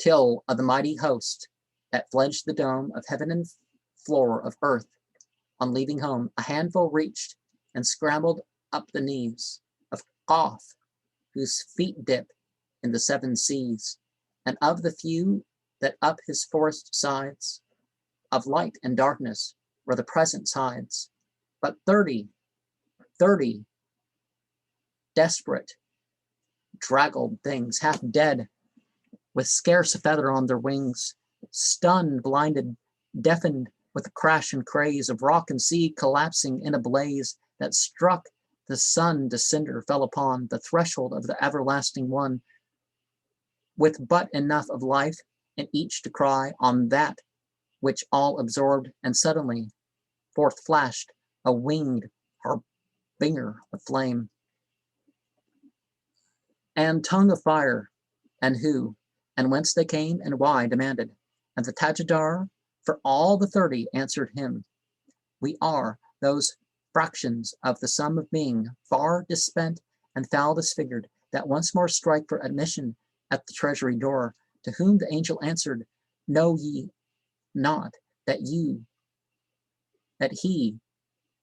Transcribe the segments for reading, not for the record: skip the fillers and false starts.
till of the mighty host that fledged the dome of heaven and floor of earth, on leaving home, a handful reached and scrambled up the knees of Goth, whose feet dip in the seven seas, and of the few that up his forest sides, of light and darkness, where the presence hides. But 30 desperate, draggled things, half dead, with scarce a feather on their wings, stunned, blinded, deafened with the crash and craze of rock and sea collapsing in a blaze that struck the sun to cinder, fell upon the threshold of the everlasting one, with but enough of life in each to cry on that which all absorbed, and suddenly forth flashed a winged harbinger of flame and tongue of fire, and who and whence they came and why demanded. And the Tajidar for all the 30 answered him, we are those fractions of the sum of being, far disspent and foul disfigured, that once more strike for admission at the treasury door, to whom the angel answered, know ye not that he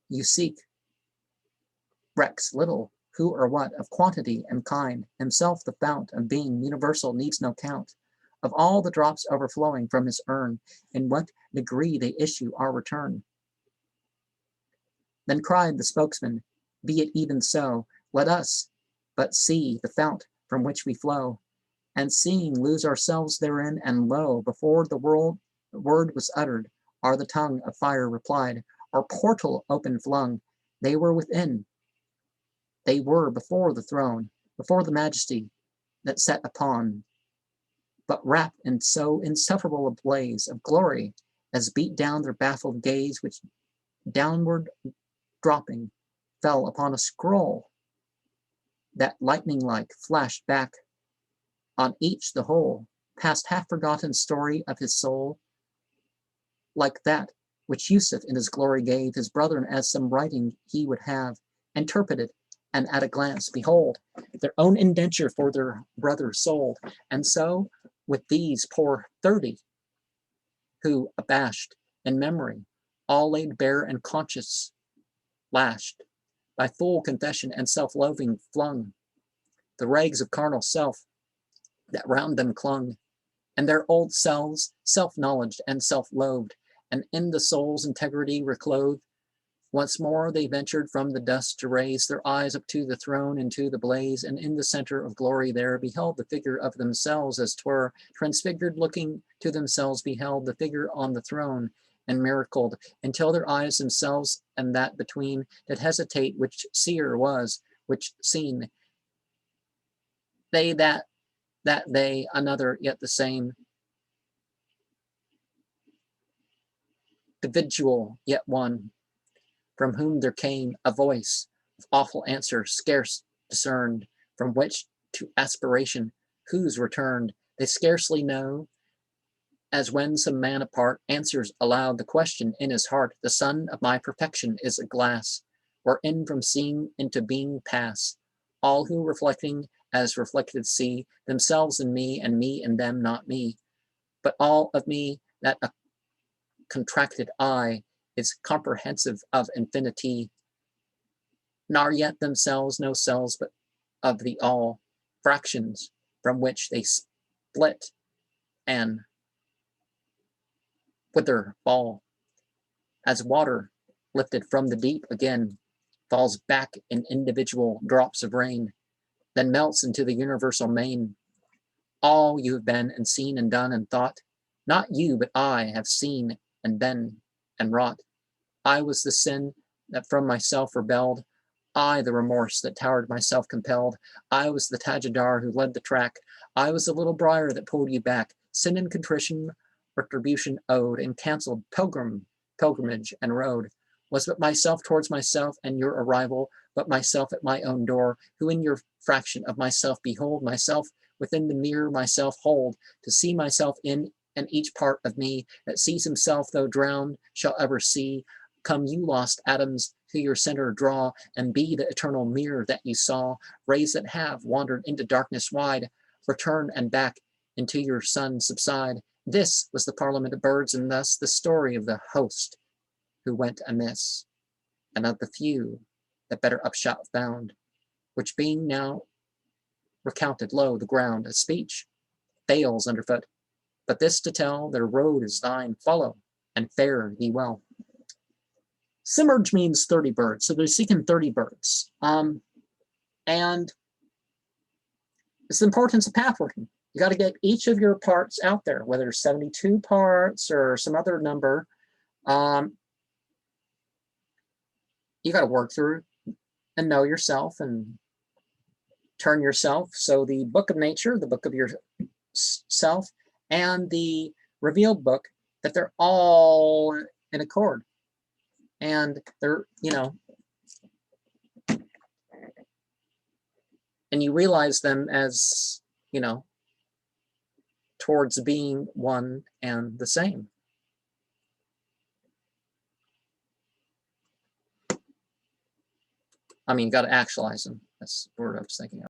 you seek recks little, who or what, of quantity and kind, himself the fount of being universal needs no count, of all the drops overflowing from his urn, in what degree they issue our return. Then cried the spokesman, be it even so, let us but see the fount from which we flow, and seeing lose ourselves therein, and lo, before the word was uttered, are the tongue of fire replied, our portal open flung, they were within, they were before the throne, before the majesty that sat upon, but wrapped in so insufferable a blaze of glory as beat down their baffled gaze, which downward dropping fell upon a scroll that lightning-like flashed back on each the whole, past half-forgotten story of his soul, like that which Yusuf in his glory gave his brethren as some writing he would have interpreted, and at a glance, behold, their own indenture for their brother sold. And so, with these poor 30, who, abashed in memory, all laid bare and conscious, lashed by full confession and self-loathing flung the rags of carnal self that round them clung, and their old selves, self-knowledged and self-loathed, and in the soul's integrity reclothed, once more they ventured from the dust to raise their eyes up to the throne and to the blaze, and in the center of glory there beheld the figure of themselves as 'twere, transfigured looking to themselves beheld the figure on the throne, and miracled, until their eyes themselves and that between did hesitate which seer was, which seen. They that they, another, yet the same, individual, yet one, from whom there came a voice of awful answer, scarce discerned, from which to aspiration whose returned, they scarcely know, as when some man apart answers aloud the question in his heart, the sun of my perfection is a glass, wherein from seeing into being pass, all who reflecting as reflected see, themselves in me, and me in them, not me, but all of me that a contracted eye is comprehensive of infinity, nor yet themselves no cells, but of the all, fractions from which they split and wither fall, as water lifted from the deep again falls back in individual drops of rain, then melts into the universal main. All you have been and seen and done and thought, not you but I have seen and been and wrought. I was the sin that from myself rebelled, I the remorse that towered myself compelled, I was the Tajidar who led the track, I was the little briar that pulled you back, sin and contrition, retribution owed, and cancelled pilgrimage and road, was but myself towards myself, and your arrival but myself at my own door, who in your fraction of myself behold myself, within the mirror myself hold, to see myself in and each part of me that sees himself though drowned shall ever see. Come you lost atoms to your center draw, and be the eternal mirror that you saw, rays that have wandered into darkness wide, return and back into your sun subside. This was the parliament of birds, and thus the story of the host who went amiss, and of the few that better upshot found, which being now recounted, lo, the ground, a speech fails underfoot. But this to tell, their road is thine, follow, and fare thee well. Simurge means 30 birds, so they're seeking 30 birds. And it's the importance of pathworking. You got to get each of your parts out there, whether it's 72 parts or some other number. You got to work through and know yourself and turn yourself. So the book of nature, the book of yourself, and the revealed book, that they're all in accord. And they're, and you realize them as, towards being one and the same. I mean, you got to actualize them. That's the word I was thinking of.